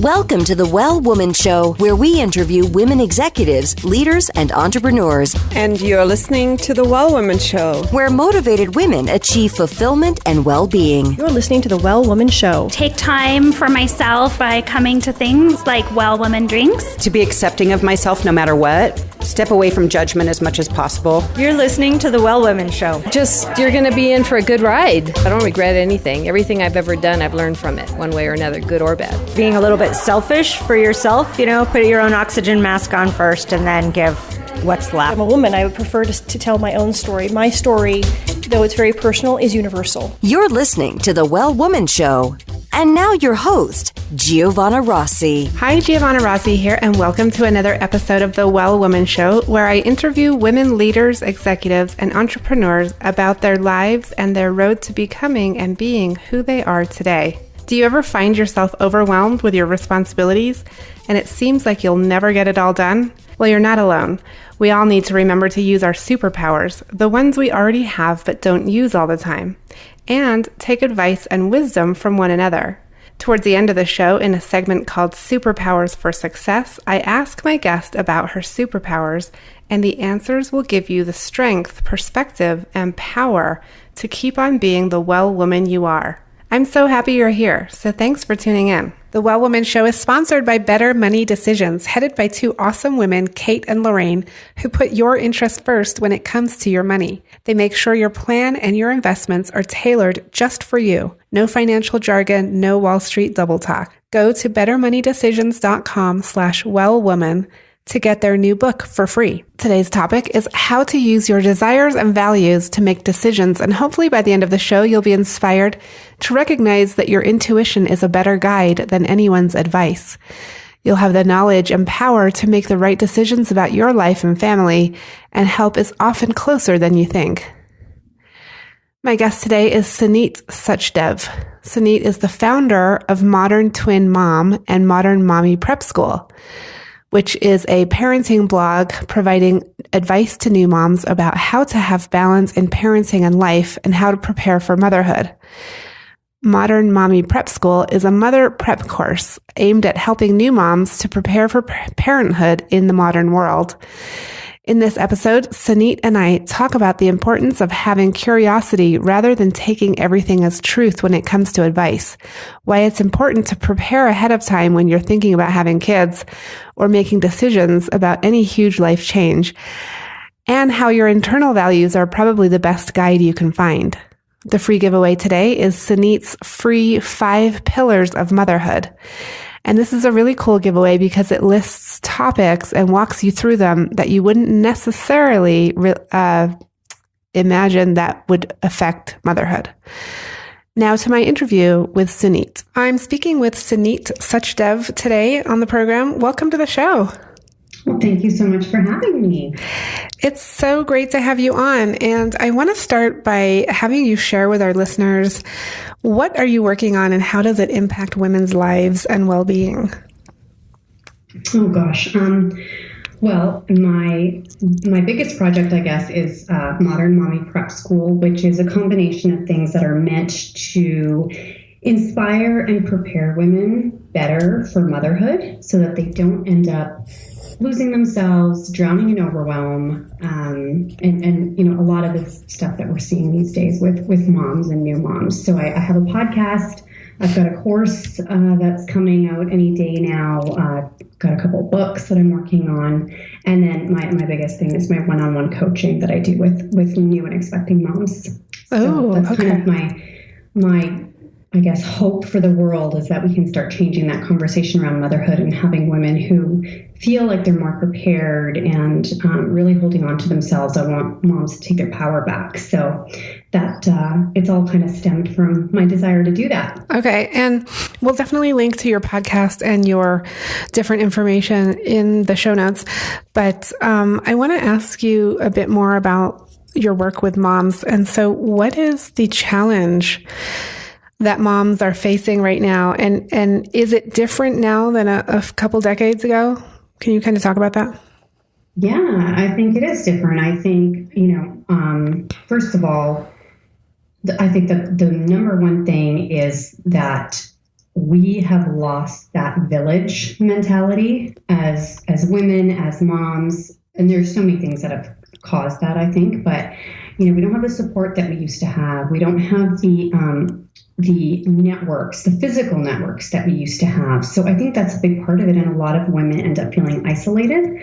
Welcome to the Well Woman Show, where we interview women executives, leaders, and entrepreneurs. And you're listening to the Well Woman Show, where motivated women achieve fulfillment and well-being. You're listening to the Well Woman Show. Take time for myself by coming to things like Well Woman drinks. To be accepting of myself no matter what. Step away from judgment as much as possible. You're listening to the Well Woman Show. You're going to be in for a good ride. I don't regret anything. Everything I've ever done, I've learned from it, one way or another, good or bad. Being a little bit selfish for yourself, put your own oxygen mask on first and then give what's left. I'm a woman. I would prefer to tell my own story. My story, though it's very personal, is universal. You're listening to the Well Woman Show. And now your host, Giovanna Rossi. Hi, Giovanna Rossi here, and welcome to another episode of the Well Woman Show, where I interview women leaders, executives, and entrepreneurs about their lives and their road to becoming and being who they are today. Do you ever find yourself overwhelmed with your responsibilities, and it seems like you'll never get it all done? Well, you're not alone. We all need to remember to use our superpowers, the ones we already have but don't use all the time, and take advice and wisdom from one another. Towards the end of the show, in a segment called Superpowers for Success, I ask my guest about her superpowers, and the answers will give you the strength, perspective, and power to keep on being the well woman you are. I'm so happy you're here, so thanks for tuning in. The Well Woman Show is sponsored by Better Money Decisions, headed by two awesome women, Kate and Lorraine, who put your interests first when it comes to your money. They make sure your plan and your investments are tailored just for you. No financial jargon, no Wall Street double talk. Go to bettermoneydecisions.com/wellwoman to get their new book for free. Today's topic is how to use your desires and values to make decisions, and hopefully by the end of the show, you'll be inspired to recognize that your intuition is a better guide than anyone's advice. You'll have the knowledge and power to make the right decisions about your life and family, and help is often closer than you think. My guest today is Sunit Suchdev. Sunit is the founder of Modern Twin Mom and Modern Mommy Prep School, which is a parenting blog providing advice to new moms about how to have balance in parenting and life and how to prepare for motherhood. Modern Mommy Prep School is a mother prep course aimed at helping new moms to prepare for parenthood in the modern world. In this episode, Sunit and I talk about the importance of having curiosity rather than taking everything as truth when it comes to advice, why it's important to prepare ahead of time when you're thinking about having kids or making decisions about any huge life change, and how your internal values are probably the best guide you can find. The free giveaway today is Sunit's free 5 pillars of motherhood. And this is a really cool giveaway because it lists topics and walks you through them that you wouldn't necessarily imagine that would affect motherhood. Now to my interview with Sunit. I'm speaking with Sunit Suchdev today on the program. Welcome to the show. Well, thank you so much for having me. It's so great to have you on. And I want to start by having you share with our listeners, what are you working on and how does it impact women's lives and well-being? Oh, gosh. Well, my biggest project, I guess, is Modern Mommy Prep School, which is a combination of things that are meant to inspire and prepare women better for motherhood so that they don't end up losing themselves, drowning in overwhelm, and a lot of the stuff that we're seeing these days with moms and new moms. So I have a podcast. I've got a course that's coming out any day now. Got a couple of books that I'm working on. And then my biggest thing is my one-on-one coaching that I do with new and expecting moms. So that's okay. Kind of my I guess, hope for the world is that we can start changing that conversation around motherhood and having women who feel like they're more prepared and really holding on to themselves. I want moms to take their power back. So that it's all kind of stemmed from my desire to do that. Okay. And we'll definitely link to your podcast and your different information in the show notes. But I want to ask you a bit more about your work with moms. And so what is the challenge that moms are facing right now? And is it different now than a couple decades ago? Can you kind of talk about that? Yeah, I think it is different. I think, first of all, I think the number one thing is that we have lost that village mentality as women, as moms, and there's so many things that have caused that, I think. But we don't have the support that we used to have. We don't have the networks, the physical networks that we used to have. So I think that's a big part of it, and a lot of women end up feeling isolated.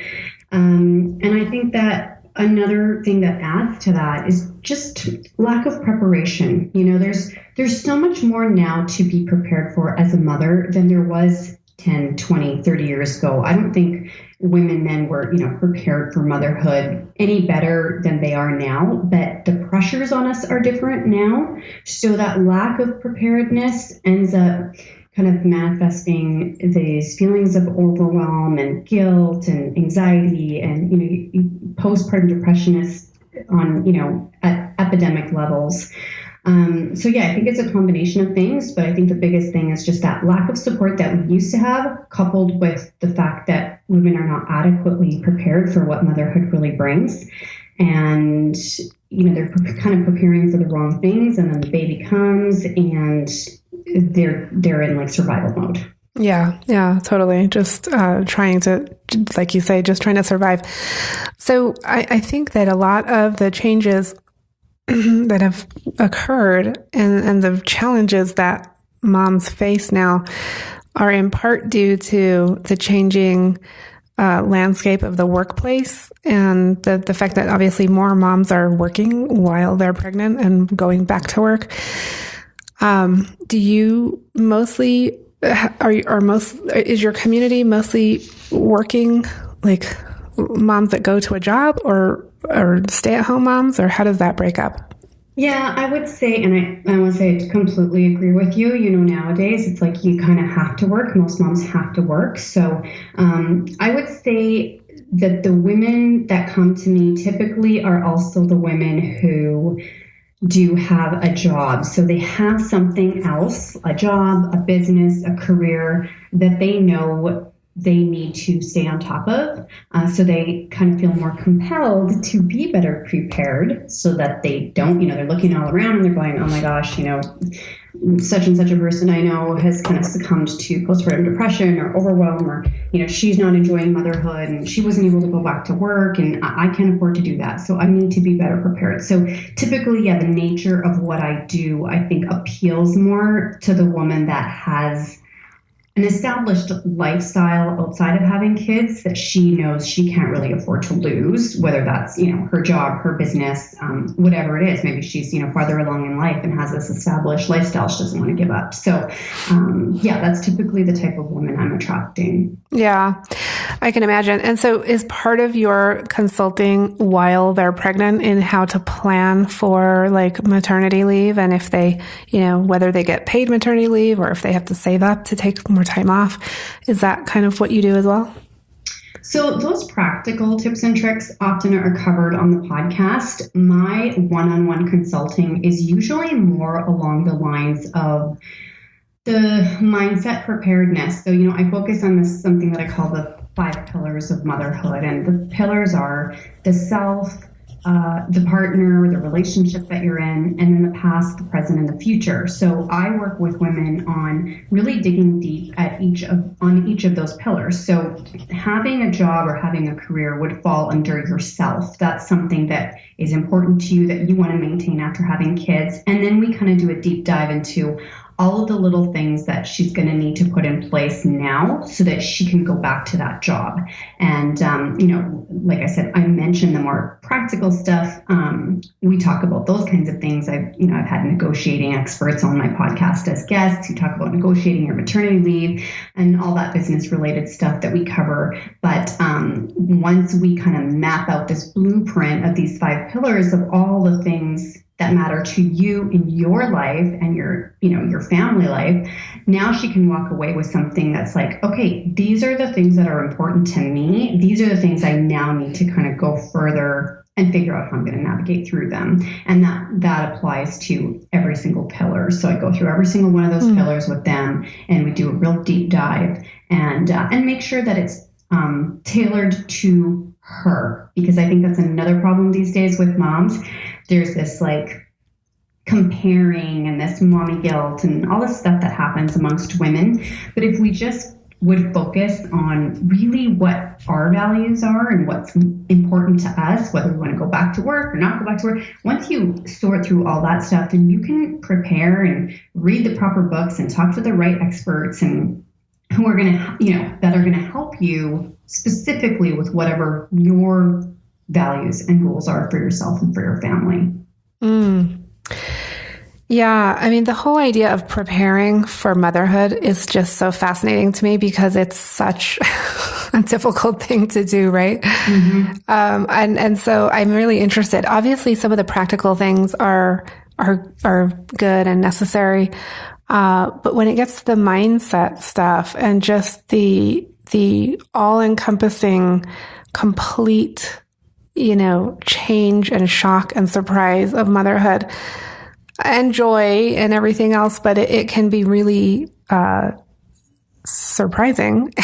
And I think that another thing that adds to that is just lack of preparation. There's so much more now to be prepared for as a mother than there was 10, 20, 30 years ago. I don't think women then were, prepared for motherhood any better than they are now, but the pressures on us are different now. So that lack of preparedness ends up kind of manifesting these feelings of overwhelm and guilt and anxiety, and postpartum depression is on at epidemic levels. So yeah, I think it's a combination of things, but I think the biggest thing is just that lack of support that we used to have, coupled with the fact that women are not adequately prepared for what motherhood really brings. And, they're kind of preparing for the wrong things, and then the baby comes and they're in like survival mode. Yeah, totally. Just trying to, like you say, just trying to survive. So I think that a lot of the changes that have occurred and the challenges that moms face now are in part due to the changing landscape of the workplace, and the fact that obviously more moms are working while they're pregnant and going back to work. Do you mostly, is your community mostly working, like moms that go to a job or stay-at-home moms, or how does that break up? Yeah, I would say, and I would say I completely agree with you. Nowadays it's like you kind of have to work. Most moms have to work. So I would say that the women that come to me typically are also the women who do have a job. So they have something else, a job, a business, a career that they know they need to stay on top of. So they kind of feel more compelled to be better prepared so that they don't, they're looking all around and they're going, oh my gosh, such and such a person I know has kind of succumbed to postpartum depression or overwhelm, or, she's not enjoying motherhood and she wasn't able to go back to work and I can't afford to do that. So I need to be better prepared. So typically, the nature of what I do, I think appeals more to the woman that has an established lifestyle outside of having kids that she knows she can't really afford to lose, whether that's, her job, her business, whatever it is. Maybe she's, farther along in life and has this established lifestyle she doesn't want to give up. So, that's typically the type of woman I'm attracting. Yeah, I can imagine. And so is part of your consulting while they're pregnant in how to plan for like maternity leave, and if they, whether they get paid maternity leave or if they have to save up to take more time off? Is that kind of what you do as well? So those practical tips and tricks often are covered on the podcast. My one-on-one consulting is usually more along the lines of the mindset preparedness. So, I focus on this, something that I call the 5 pillars of motherhood. And the pillars are the self, the partner, the relationship that you're in, and then the past, the present, and the future. So I work with women on really digging deep at on each of those pillars. So having a job or having a career would fall under yourself. That's something that is important to you that you want to maintain after having kids. And then we kind of do a deep dive into all of the little things that she's going to need to put in place now so that she can go back to that job. And, like I said, I mentioned the more practical stuff. We talk about those kinds of things. I've had negotiating experts on my podcast as guests who talk about negotiating your maternity leave and all that business related stuff that we cover. But once we kind of map out this blueprint of these 5 pillars of all the things that matter to you in your life and your family life, now she can walk away with something that's like, okay, these are the things that are important to me. These are the things I now need to kind of go further and figure out how I'm going to navigate through them. And that applies to every single pillar. So I go through every single one of those pillars with them, and we do a real deep dive and make sure that it's tailored to her, because I think that's another problem these days with moms. There's this like comparing and this mommy guilt and all this stuff that happens amongst women. But if we just would focus on really what our values are and what's important to us, whether we want to go back to work or not go back to work, once you sort through all that stuff, then you can prepare and read the proper books and talk to the right experts and who are going to, that are going to help you specifically with whatever your values and goals are for yourself and for your family. Yeah, I mean, the whole idea of preparing for motherhood is just so fascinating to me because it's such a difficult thing to do, right? Mm-hmm. And so I'm really interested. Obviously, some of the practical things are good and necessary, but when it gets to the mindset stuff and just the all-encompassing, complete, change and shock and surprise of motherhood and joy and everything else, but it can be really surprising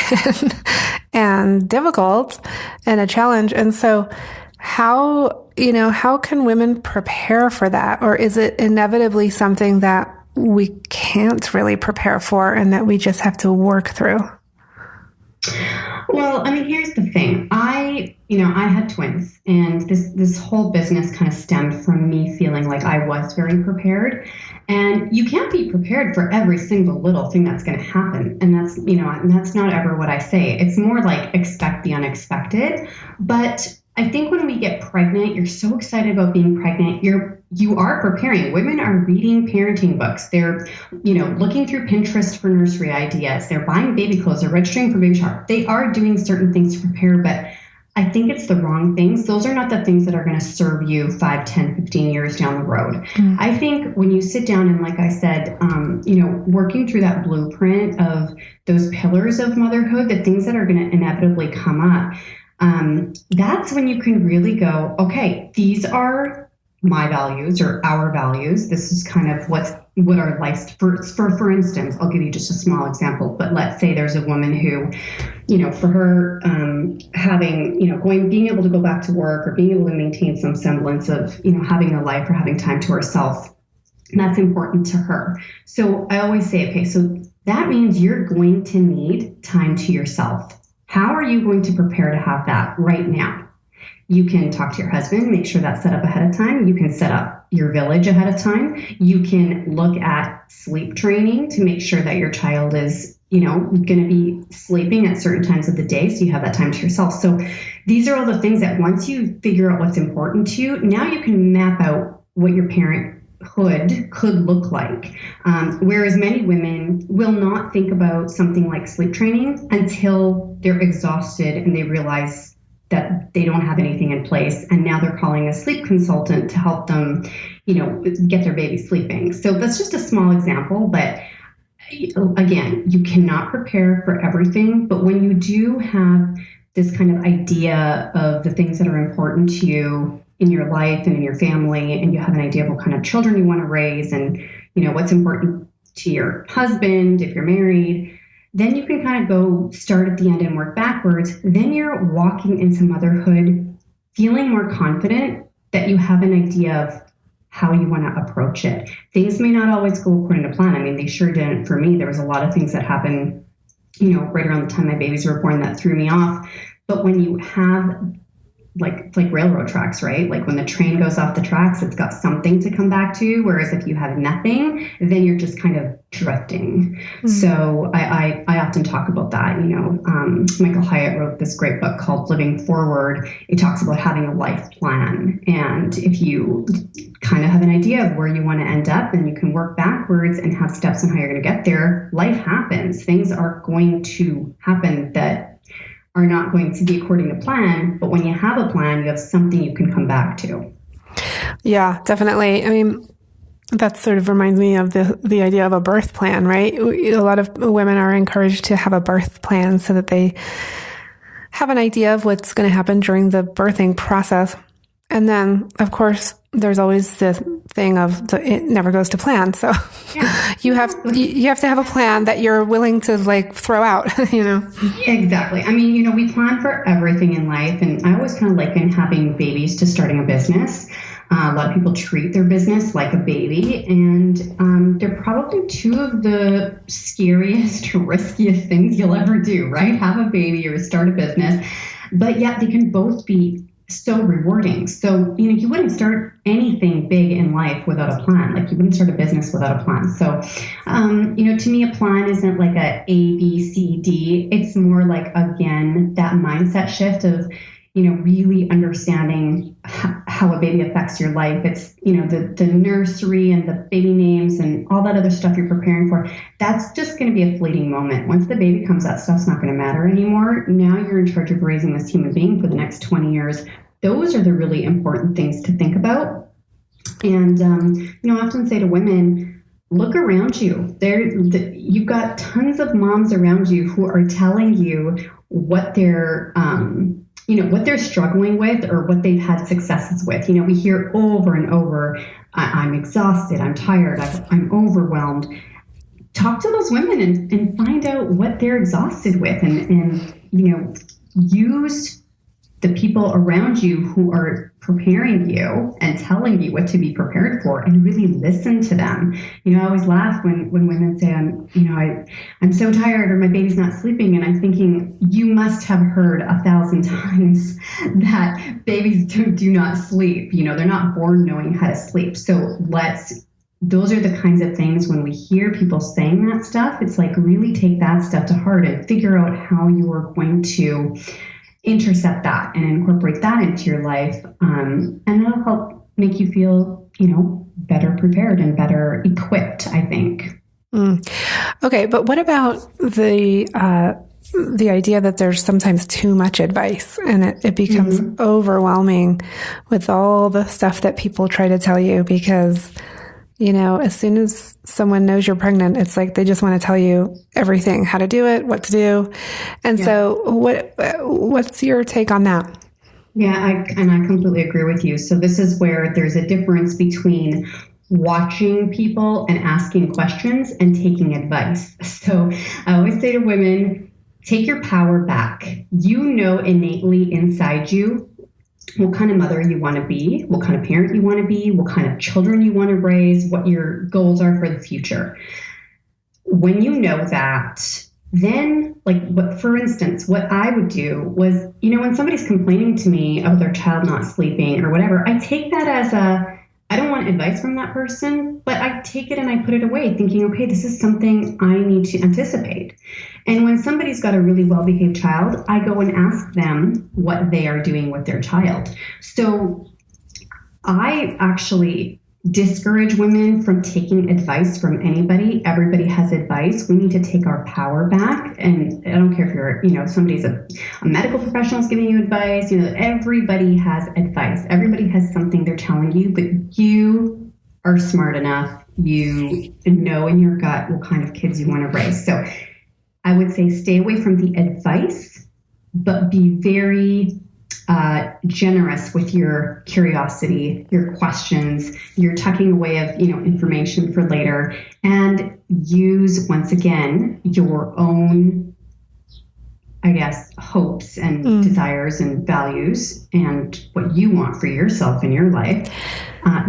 and difficult and a challenge. And so how can women prepare for that? Or is it inevitably something that we can't really prepare for and that we just have to work through? Well, I mean, here's the thing. I had twins, and this whole business kind of stemmed from me feeling like I was very prepared. And you can't be prepared for every single little thing that's going to happen. And that's not ever what I say. It's more like expect the unexpected. But I think when we get pregnant, you're so excited about being pregnant. You are preparing. Women are reading parenting books. They're, looking through Pinterest for nursery ideas. They're buying baby clothes. They're registering for baby shower. They are doing certain things to prepare, but I think it's the wrong things. Those are not the things that are going to serve you 5, 10, 15 years down the road. Mm. I think when you sit down and, like I said, working through that blueprint of those pillars of motherhood, the things that are going to inevitably come up, that's when you can really go, okay, these are my values or our values. This is kind of what our life, for instance, I'll give you just a small example, but let's say there's a woman who, for her, being able to go back to work or being able to maintain some semblance of, having a life or having time to herself, that's important to her. So I always say, okay, so that means you're going to need time to yourself. How are you going to prepare to have that right now? You can talk to your husband, make sure that's set up ahead of time. You can set up your village ahead of time. You can look at sleep training to make sure that your child is, going to be sleeping at certain times of the day, so you have that time to yourself. So these are all the things that once you figure out what's important to you, now you can map out what your parenthood could look like. Whereas many women will not think about something like sleep training until they're exhausted and they realize that they don't have anything in place. And now they're calling a sleep consultant to help them, get their baby sleeping. So that's just a small example, but again, you cannot prepare for everything. But when you do have this kind of idea of the things that are important to you in your life and in your family, and you have an idea of what kind of children you want to raise and, what's important to your husband, if you're married, then you can kind of go start at the end and work backwards. Then you're walking into motherhood feeling more confident that you have an idea of how you want to approach it. Things may not always go according to plan. I mean, they sure didn't for me. There was a lot of things that happened, right around the time my babies were born that threw me off. But when you have like railroad tracks, right? Like when the train goes off the tracks, it's got something to come back to. Whereas if you have nothing, then you're just kind of drifting. Mm-hmm. So I often talk about that. Michael Hyatt wrote this great book called Living Forward. It talks about having a life plan. And if you kind of have an idea of where you want to end up, then you can work backwards and have steps on how you're going to get there. Life happens. Things are going to happen that are not going to be according to plan. But when you have a plan, you have something you can come back to. Yeah, definitely. I mean, that sort of reminds me of the idea of a birth plan, right? A lot of women are encouraged to have a birth plan so that they have an idea of what's going to happen during the birthing process. And then, of course, there's always this thing of it never goes to plan. So yeah. you have to have a plan that you're willing to throw out, Exactly. I mean, we plan for everything in life. And I always kind of liken having babies to starting a business. A lot of people treat their business like a baby, and they're probably two of the scariest, riskiest things you'll ever do, right? Have a baby or start a business, but yet they can both be so rewarding. So, you wouldn't start anything big in life without a plan. Like you wouldn't start a business without a plan. So, to me, a plan isn't like a B, C, D. It's more like, again, that mindset shift of, really understanding how a baby affects your life. It's, the nursery and the baby names and all that other stuff you're preparing for. That's just going to be a fleeting moment. Once the baby comes, that stuff's not going to matter anymore. Now you're in charge of raising this human being for the next 20 years. Those are the really important things to think about. And, I often say to women, look around you. You've got tons of moms around you who are telling you what they're, what they're struggling with or what they've had successes with. We hear over and over, I'm exhausted, I'm tired, I'm overwhelmed. Talk to those women and find out what they're exhausted with and use the people around you who are preparing you and telling you what to be prepared for, and really listen to them. I always laugh when women say, I'm so tired or my baby's not sleeping. And I'm thinking, you must have heard 1,000 times that babies do not sleep. They're not born knowing how to sleep. So those are the kinds of things when we hear people saying that stuff, it's like really take that stuff to heart and figure out how you are going to intercept that and incorporate that into your life. And that'll help make you feel, better prepared and better equipped, I think. Okay. But what about the idea that there's sometimes too much advice and it becomes overwhelming with all the stuff that people try to tell you because, as soon as someone knows you're pregnant, it's like they just want to tell you everything, how to do it, what to do. And so what's your take on that? Yeah, I completely agree with you. So this is where there's a difference between watching people and asking questions and taking advice. So I always say to women, take your power back. Innately inside you what kind of mother you want to be, what kind of parent you want to be, what kind of children you want to raise, what your goals are for the future. When you know that, then for instance, what I would do was, when somebody's complaining to me about their child not sleeping or whatever, I take that as I don't want advice from that person, but I take it and I put it away thinking, okay, this is something I need to anticipate. And when somebody's got a really well-behaved child, I go and ask them what they are doing with their child. So I actually discourage women from taking advice from anybody. Everybody has advice. We need to take our power back. And I don't care if you're, somebody's a medical professional is giving you advice. Everybody has advice. Everybody has something they're telling you, but you are smart enough. You know in your gut what kind of kids you want to raise. So I would say stay away from the advice, but be very generous with your curiosity, your questions, your tucking away of, information for later, and use, once again, your own, hopes and desires and values and what you want for yourself in your life.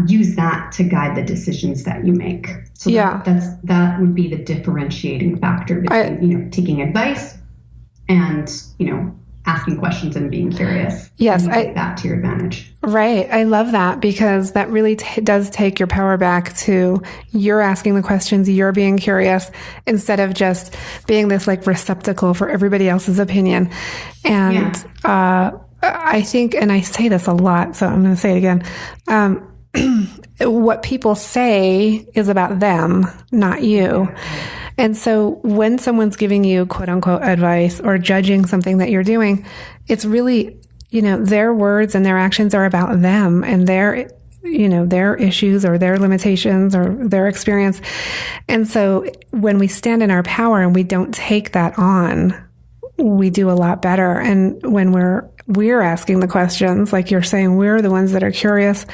Use that to guide the decisions that you make. So that would be the differentiating factor between, taking advice and, asking questions and being curious. Yes. Take that to your advantage. Right. I love that because that really does take your power back to you're asking the questions, you're being curious instead of just being this receptacle for everybody else's opinion. And, I think, and I say this a lot, so I'm going to say it again. What people say is about them, not you. And so when someone's giving you quote unquote advice or judging something that you're doing, it's really, their words and their actions are about them and their issues or their limitations or their experience. And so when we stand in our power and we don't take that on, we do a lot better. And when we're asking the questions, like you're saying, we're the ones that are curious,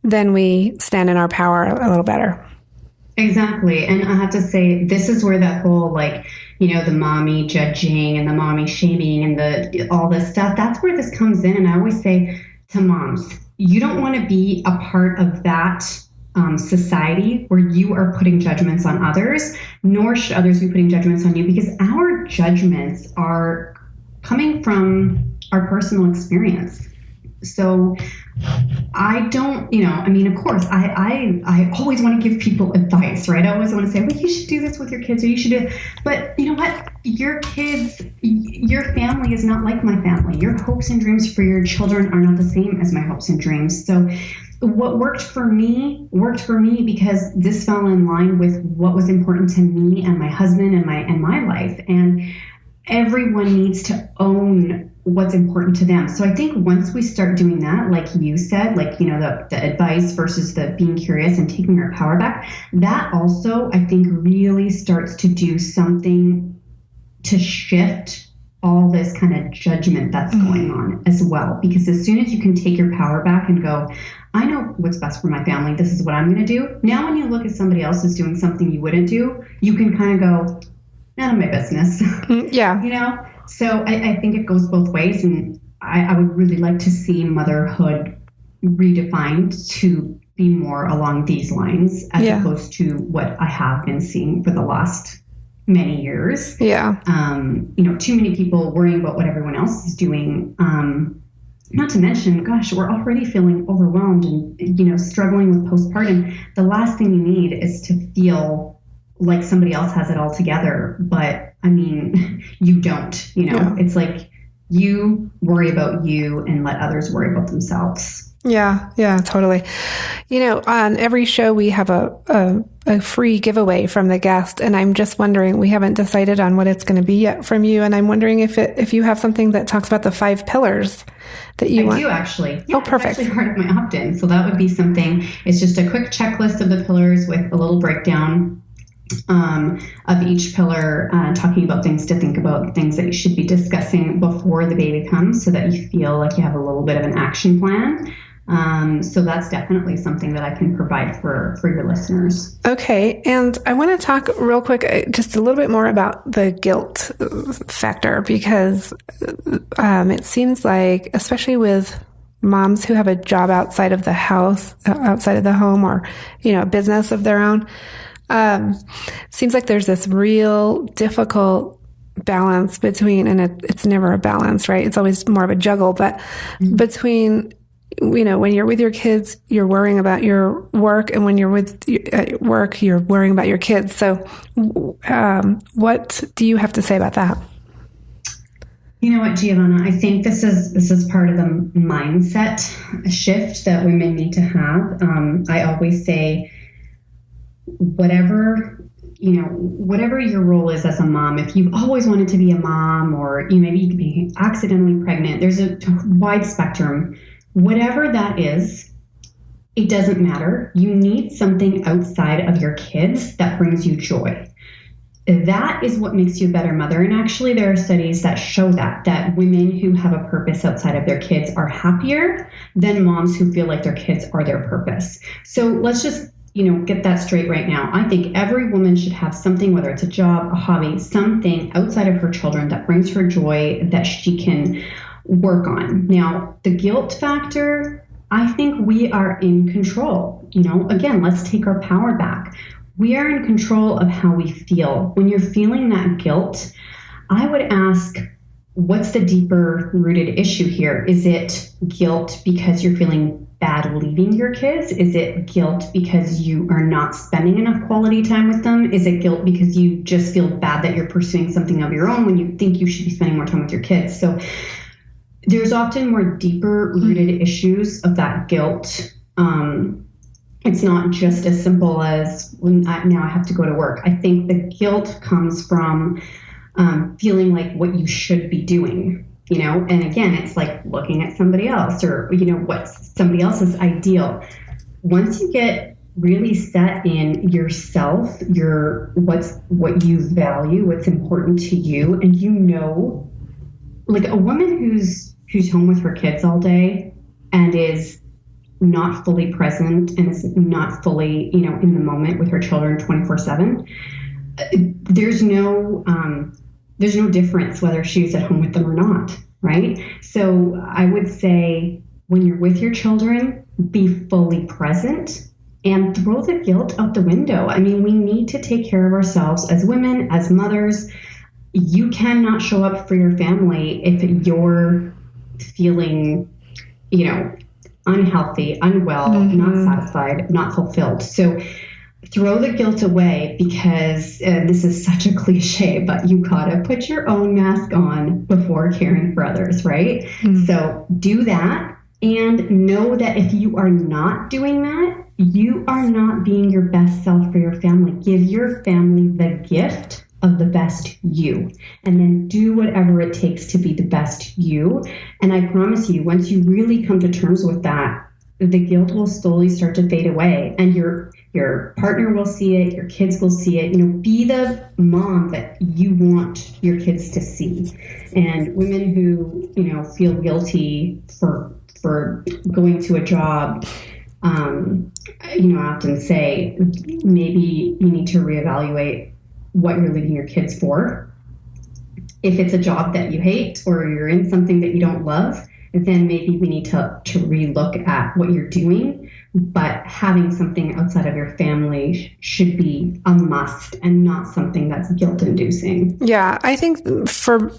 then we stand in our power a little better. Exactly. And I have to say, this is where that whole, the mommy judging and the mommy shaming and all this stuff, that's where this comes in. And I always say to moms, you don't want to be a part of that society where you are putting judgments on others, nor should others be putting judgments on you, because our judgments are coming from our personal experience. So I don't, of course, I always want to give people advice, right? I always want to say, well, you should do this with your kids, or you should do, but you know what? Your kids, your family is not like my family. Your hopes and dreams for your children are not the same as my hopes and dreams. So what worked for me because this fell in line with what was important to me and my husband and my life. And everyone needs to own what's important to them. So I think once we start doing that, like you said, like, the advice versus the being curious and taking our power back, that also, I think, really starts to do something to shift all this kind of judgment that's going on as well. Because as soon as you can take your power back and go, I know what's best for my family, this is what I'm going to do. Now, when you look at somebody else who's doing something you wouldn't do, you can kind of go, none of my business. Yeah. So I think it goes both ways. And I would really like to see motherhood redefined to be more along these lines, as opposed to what I have been seeing for the last many years. Yeah. Too many people worrying about what everyone else is doing. Not to mention, gosh, we're already feeling overwhelmed and, struggling with postpartum. The last thing you need is to feel like somebody else has it all together. But I mean, you don't, It's like you worry about you and let others worry about themselves. Yeah, totally. On every show we have a free giveaway from the guest, and I'm just wondering, we haven't decided on what it's going to be yet from you, and I'm wondering if you have something that talks about the 5 pillars that you want. I do, actually. Yeah, oh, perfect. It's actually part of my opt-in, so that would be something. It's just a quick checklist of the pillars with a little breakdown of each pillar, talking about things to think about, things that you should be discussing before the baby comes, so that you feel like you have a little bit of an action plan. So that's definitely something that I can provide for your listeners. Okay. And I want to talk real quick, just a little bit more about the guilt factor, because it seems like, especially with moms who have a job outside of the house, outside of the home, or, a business of their own, seems like there's this real difficult balance between, and it's never a balance, right? It's always more of a juggle, but between, when you're with your kids, you're worrying about your work, and when you're with work, you're worrying about your kids. So, what do you have to say about that? You know what, Giovanna, I think this is part of the mindset shift that women need to have. I always say, whatever your role is as a mom, if you've always wanted to be a mom, or maybe you could be accidentally pregnant, there's a wide spectrum. Whatever that is, it doesn't matter. You need something outside of your kids that brings you joy. That is what makes you a better mother. And actually, there are studies that show that women who have a purpose outside of their kids are happier than moms who feel like their kids are their purpose. So let's just get that straight right now. I think every woman should have something, whether it's a job, a hobby, something outside of her children that brings her joy, that she can work on. Now, the guilt factor, I think we are in control. Again, let's take our power back. We are in control of how we feel. When you're feeling that guilt, I would ask, what's the deeper rooted issue here? Is it guilt because you're feeling bad leaving your kids? Is it guilt because you are not spending enough quality time with them? Is it guilt because you just feel bad that you're pursuing something of your own when you think you should be spending more time with your kids? So there's often more deeper rooted issues of that guilt. It's not just as simple as now I have to go to work. I think the guilt comes from feeling like what you should be doing, and again, it's like looking at somebody else, or, what's somebody else's ideal. Once you get really set in yourself, what you value, what's important to you, and like a woman who's home with her kids all day and is not fully present and is not fully, in the moment with her children 24/7, there's no difference whether she's at home with them or not, right? So I would say when you're with your children, be fully present and throw the guilt out the window. I mean, we need to take care of ourselves as women, as mothers. You cannot show up for your family if you're feeling, unhealthy, unwell, not satisfied, not fulfilled. So throw the guilt away, because this is such a cliche, but you gotta put your own mask on before caring for others, right? So do that, and know that if you are not doing that, you are not being your best self for your family. Give your family the gift of the best you, and then do whatever it takes to be the best you. And I promise you, once you really come to terms with that, the guilt will slowly start to fade away, and your partner will see it, your kids will see it. Be the mom that you want your kids to see. And women who, feel guilty for going to a job, I often say maybe you need to reevaluate what you're leaving your kids for. If it's a job that you hate, or you're in something that you don't love, then maybe we need to relook at what you're doing. But having something outside of your family should be a must, and not something that's guilt-inducing. Yeah, I think for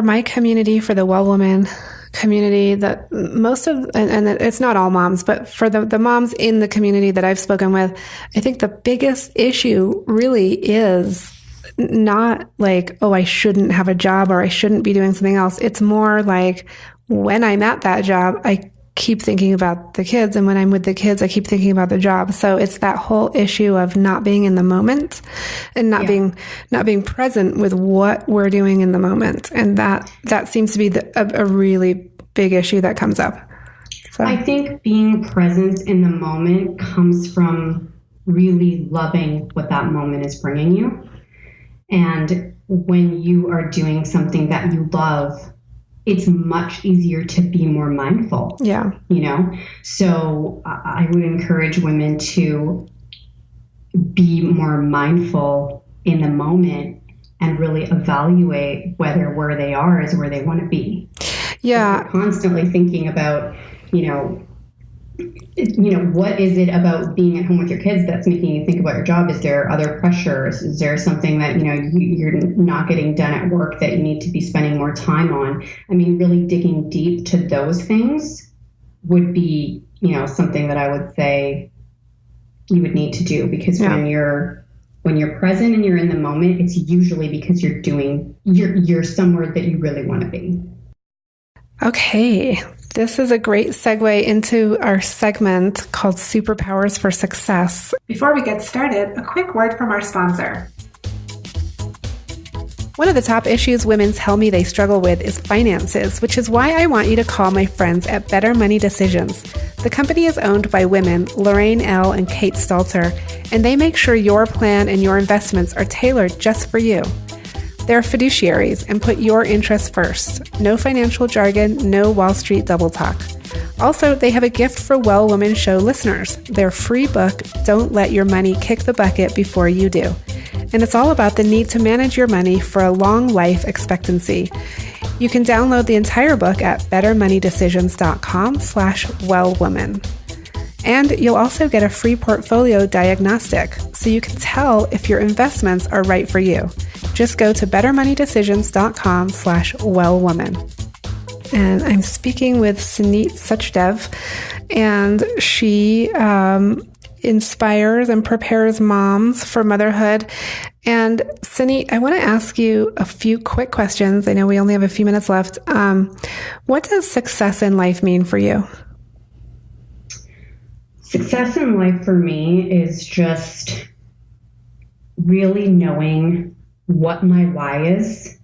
my community, for the Well Woman community, that most of, and it's not all moms, but for the moms in the community that I've spoken with, I think the biggest issue really is not like, oh, I shouldn't have a job, or I shouldn't be doing something else. It's more like, when I'm at that job, I keep thinking about the kids. And when I'm with the kids, I keep thinking about the job. So it's that whole issue of not being in the moment, and not being present with what we're doing in the moment. And that seems to be a really big issue that comes up. So I think being present in the moment comes from really loving what that moment is bringing you. And when you are doing something that you love, it's much easier to be more mindful. Yeah. So I would encourage women to be more mindful in the moment, and really evaluate whether where they are is where they want to be. Yeah. If you're constantly thinking about, what is it about being at home with your kids that's making you think about your job? Is there other pressures? Is there something that, you're not getting done at work that you need to be spending more time on? I mean, really digging deep to those things would be, something that I would say you would need to do, because when you're present and you're in the moment, it's usually because you're somewhere that you really want to be. Okay. This is a great segue into our segment called Superpowers for Success. Before we get started, a quick word from our sponsor. One of the top issues women tell me they struggle with is finances, which is why I want you to call my friends at Better Money Decisions. The company is owned by women, Lorraine L. and Kate Stalter, and they make sure your plan and your investments are tailored just for you. They're fiduciaries and put your interests first. No financial jargon, no Wall Street double talk. Also, they have a gift for Well Woman Show listeners. Their free book, Don't Let Your Money Kick the Bucket Before You Do. And it's all about the need to manage your money for a long life expectancy. You can download the entire book at bettermoneydecisions.com/wellwoman. And you'll also get a free portfolio diagnostic, so you can tell if your investments are right for you. Just go to bettermoneydecisions.com/wellwoman. And I'm speaking with Sunit Suchdev, and she inspires and prepares moms for motherhood. And Sunit, I want to ask you a few quick questions. I know we only have a few minutes left. What does success in life mean for you? Success in life for me is just really knowing what my why is,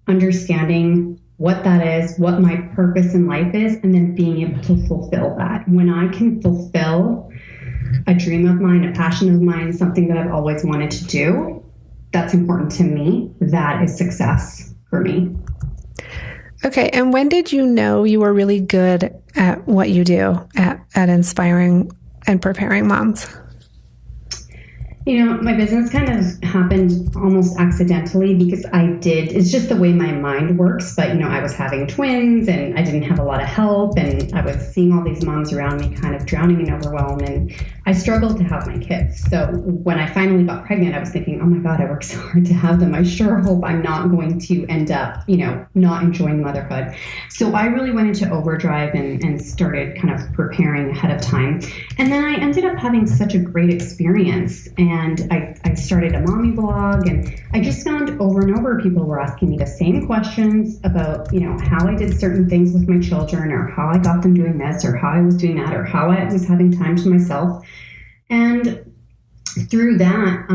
understanding what that is, what my purpose in life is, and then being able to fulfill that. When I can fulfill a dream of mine, a passion of mine, something that I've always wanted to do, that's important to me. That is success for me. Okay. And when did you know you were really good at what you do, at inspiring and preparing moms? My business kind of happened almost accidentally because it's just the way my mind works. But, I was having twins and I didn't have a lot of help, and I was seeing all these moms around me kind of drowning in overwhelm, and I struggled to have my kids. So when I finally got pregnant, I was thinking, oh my God, I worked so hard to have them. I sure hope I'm not going to end up, not enjoying motherhood. So I really went into overdrive and started kind of preparing ahead of time. And then I ended up having such a great experience. And I started a mommy blog, and I just found over and over people were asking me the same questions about, how I did certain things with my children, or how I got them doing this, or how I was doing that, or how I was having time to myself. And through that,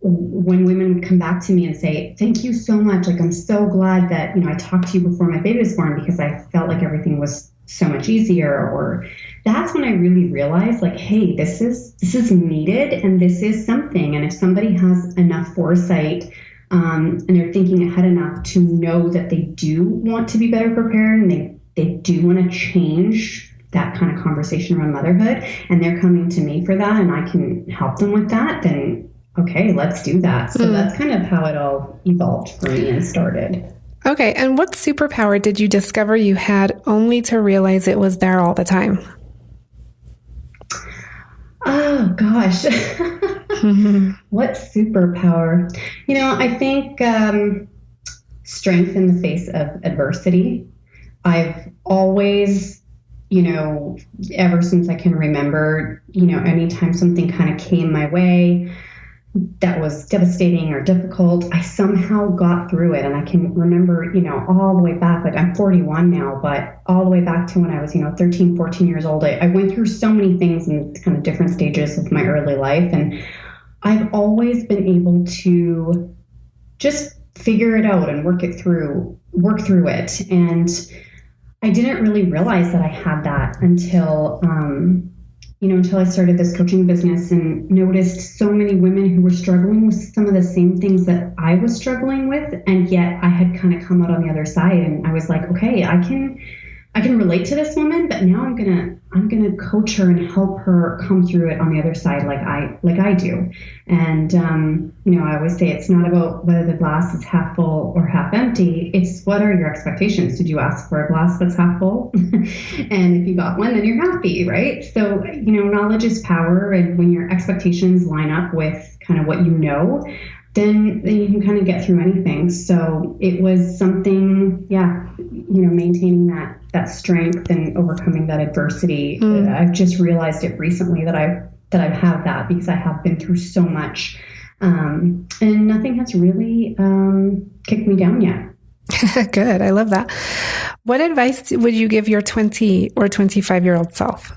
when women would come back to me and say, thank you so much, like, I'm so glad that, I talked to you before my baby was born, because I felt like everything was so much easier, or that's when I really realized, like, hey, this is needed, and this is something. And if somebody has enough foresight, and they're thinking ahead enough to know that they do want to be better prepared, and they do want to change that kind of conversation around motherhood, and they're coming to me for that, and I can help them with that, then okay, let's do that. So that's kind of how it all evolved for me and started. Okay, and what superpower did you discover you had only to realize it was there all the time? Oh, gosh. What superpower? I think strength in the face of adversity. I've always, ever since I can remember, anytime something kind of came my way that was devastating or difficult, I somehow got through it. And I can remember, all the way back, like I'm 41 now, but all the way back to when I was, 13, 14 years old, I went through so many things in kind of different stages of my early life. And I've always been able to just figure it out and work through it. And I didn't really realize that I had that until I started this coaching business and noticed so many women who were struggling with some of the same things that I was struggling with. And yet I had kind of come out on the other side, and I was like, okay, I can relate to this woman, but now I'm gonna coach her and help her come through it on the other side like I do. And I always say it's not about whether the glass is half full or half empty. It's what are your expectations? Did you ask for a glass that's half full? And if you got one, then you're happy, right? So knowledge is power, and when your expectations line up with kind of what then you can kind of get through anything. So it was something, maintaining that strength and overcoming that adversity. I've just realized it recently that I have that, because I have been through so much, and nothing has really kicked me down yet. Good. I love that. What advice would you give your 20 or 25-year-old self?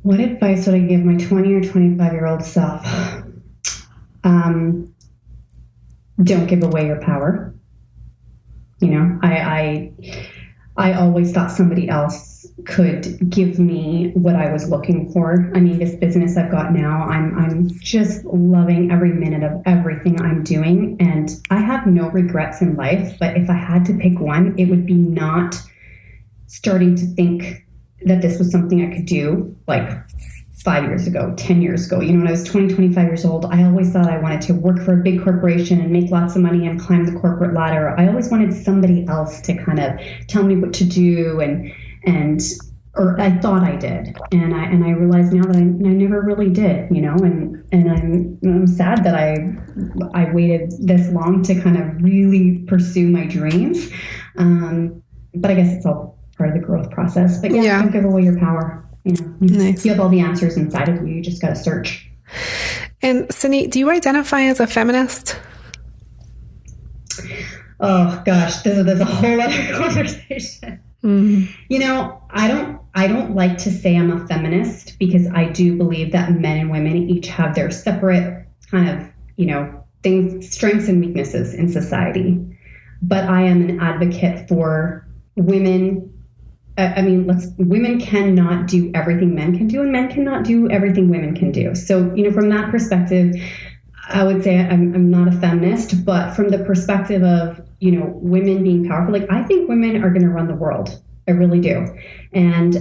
What advice would I give my 20 or 25-year-old self? Don't give away your power. I always thought somebody else could give me what I was looking for. I mean, this business I've got now, I'm just loving every minute of everything I'm doing, and I have no regrets in life. But if I had to pick one, it would be not starting to think that this was something I could do like 5 years ago, 10 years ago. When I was 20, 25 years old, I always thought I wanted to work for a big corporation and make lots of money and climb the corporate ladder. I always wanted somebody else to kind of tell me what to do, or I thought I did. And I realized now that I never really did, and I'm sad that I waited this long to kind of really pursue my dreams. But I guess it's all part of the growth process. But don't give away your power. Nice. You have all the answers inside of you. You just got to search. And Sunit, do you identify as a feminist? Oh gosh, there's a whole other conversation. Mm-hmm. I don't like to say I'm a feminist, because I do believe that men and women each have their separate kind of, things, strengths and weaknesses in society. But I am an advocate for women. Women cannot do everything men can do, and men cannot do everything women can do. So, from that perspective, I would say I'm not a feminist, but from the perspective of, women being powerful, like, I think women are going to run the world. I really do. And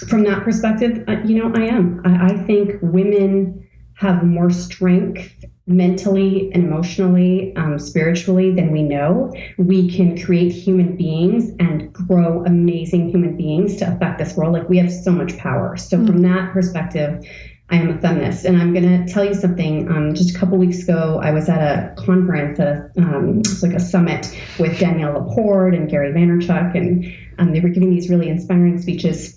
from that perspective, I am. I think women have more strength mentally and emotionally, spiritually than we know. We can create human beings and grow amazing human beings to affect this world. Like, we have so much power. So from that perspective, I am a feminist. And I'm going to tell you something. Just a couple weeks ago, I was at a conference, it's like a summit with Danielle LaPorte and Gary Vaynerchuk, and they were giving these really inspiring speeches.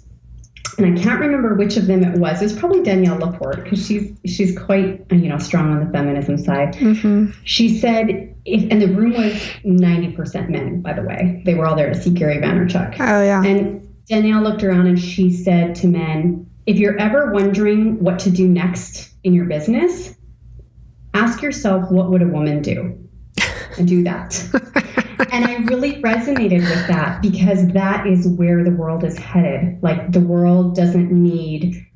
And I can't remember which of them it was. It was probably Danielle LaPorte, because she's quite, strong on the feminism side. Mm-hmm. She said, and the room was 90% men, by the way. They were all there to see Gary Vaynerchuk. Oh, yeah. And Danielle looked around and she said to men, if you're ever wondering what to do next in your business, ask yourself, what would a woman do? And do that. And I really resonated with that, because that is where the world is headed. Like, the world doesn't need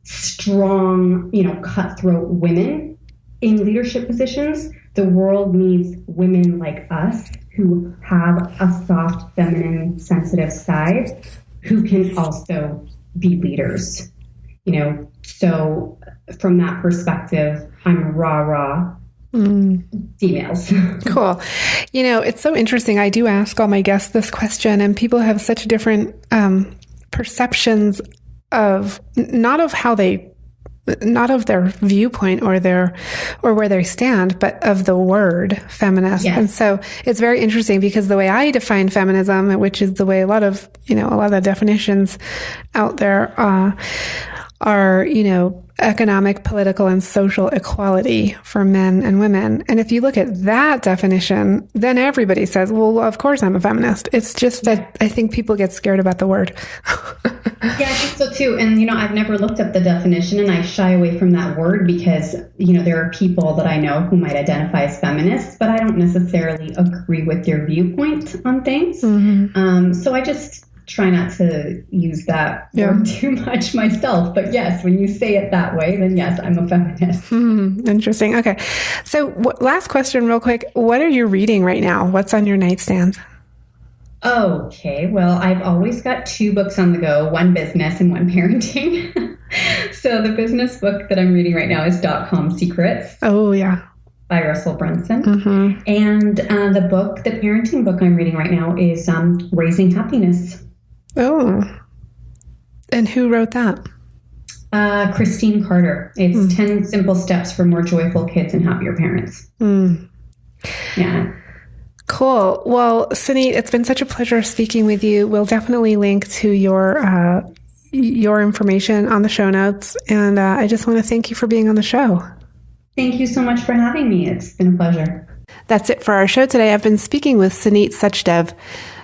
strong, cutthroat women in leadership positions. The world needs women like us who have a soft, feminine, sensitive side, who can also be leaders. So from that perspective, I'm rah females. Cool. It's so interesting. I do ask all my guests this question, and people have such different perceptions of not of their viewpoint or where they stand, but of the word feminist. Yes. And so it's very interesting, because the way I define feminism, which is the way a lot of the definitions out there are, economic, political, and social equality for men and women. And if you look at that definition, then everybody says, well, of course I'm a feminist. It's just that I think people get scared about the word. Yeah, I think so too. And, I've never looked up the definition, and I shy away from that word because, there are people that I know who might identify as feminists, but I don't necessarily agree with their viewpoint on things. Mm-hmm. So I just try not to use that word too much myself. But yes, when you say it that way, then yes, I'm a feminist. Interesting. Okay. So last question real quick. What are you reading right now? What's on your nightstand? Okay. Well, I've always got two books on the go, one business and one parenting. So the business book that I'm reading right now is .com Secrets. Oh, yeah. By Russell Brunson. Mm-hmm. And the parenting book I'm reading right now is Raising Happiness. Oh, and who wrote that? Christine Carter. It's 10 simple steps for more joyful kids and happier parents. Yeah. Cool. Well, Sunit, it's been such a pleasure speaking with you. We'll definitely link to your information on the show notes. And I just want to thank you for being on the show. Thank you so much for having me. It's been a pleasure. That's it for our show today. I've been speaking with Sunit Suchdev.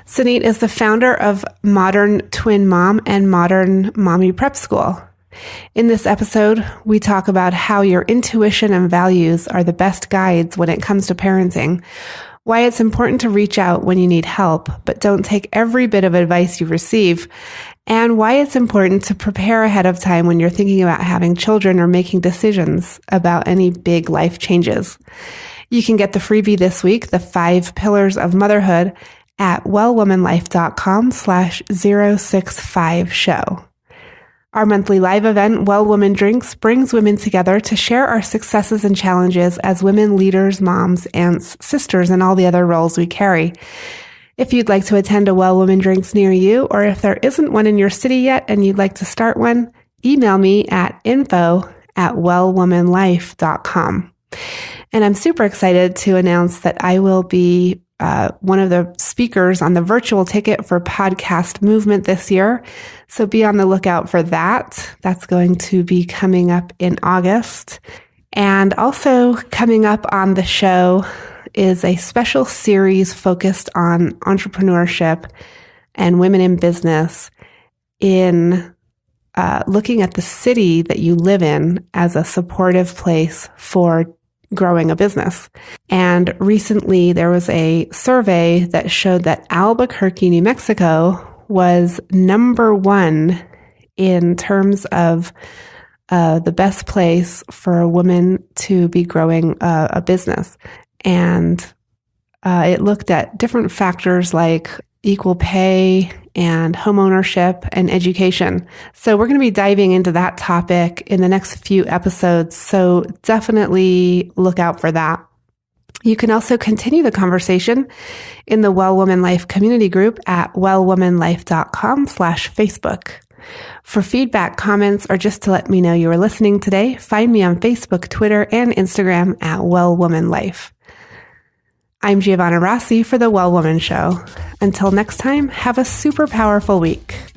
Sunit is the founder of Modern Twin Mom and Modern Mommy Prep School. In this episode, we talk about how your intuition and values are the best guides when it comes to parenting, why it's important to reach out when you need help, but don't take every bit of advice you receive, and why it's important to prepare ahead of time when you're thinking about having children or making decisions about any big life changes. You can get the freebie this week, The 5 Pillars of Motherhood, at wellwomanlife.com/065show. Our monthly live event, Well Woman Drinks, brings women together to share our successes and challenges as women, leaders, moms, aunts, sisters, and all the other roles we carry. If you'd like to attend a Well Woman Drinks near you, or if there isn't one in your city yet and you'd like to start one, email me at info@wellwomanlife.com. And I'm super excited to announce that I will be one of the speakers on the virtual ticket for Podcast Movement this year. So be on the lookout for that. That's going to be coming up in August. And also coming up on the show is a special series focused on entrepreneurship and women in business in looking at the city that you live in as a supportive place for growing a business. And recently there was a survey that showed that Albuquerque, New Mexico was number 1 in terms of the best place for a woman to be growing a business. And it looked at different factors like equal pay and homeownership and education. So we're going to be diving into that topic in the next few episodes. So definitely look out for that. You can also continue the conversation in the Well Woman Life community group at wellwomanlife.com/Facebook. For feedback, comments, or just to let me know you were listening today, find me on Facebook, Twitter, and Instagram at Well Woman Life. I'm Giovanna Rossi for The Well Woman Show. Until next time, have a super powerful week.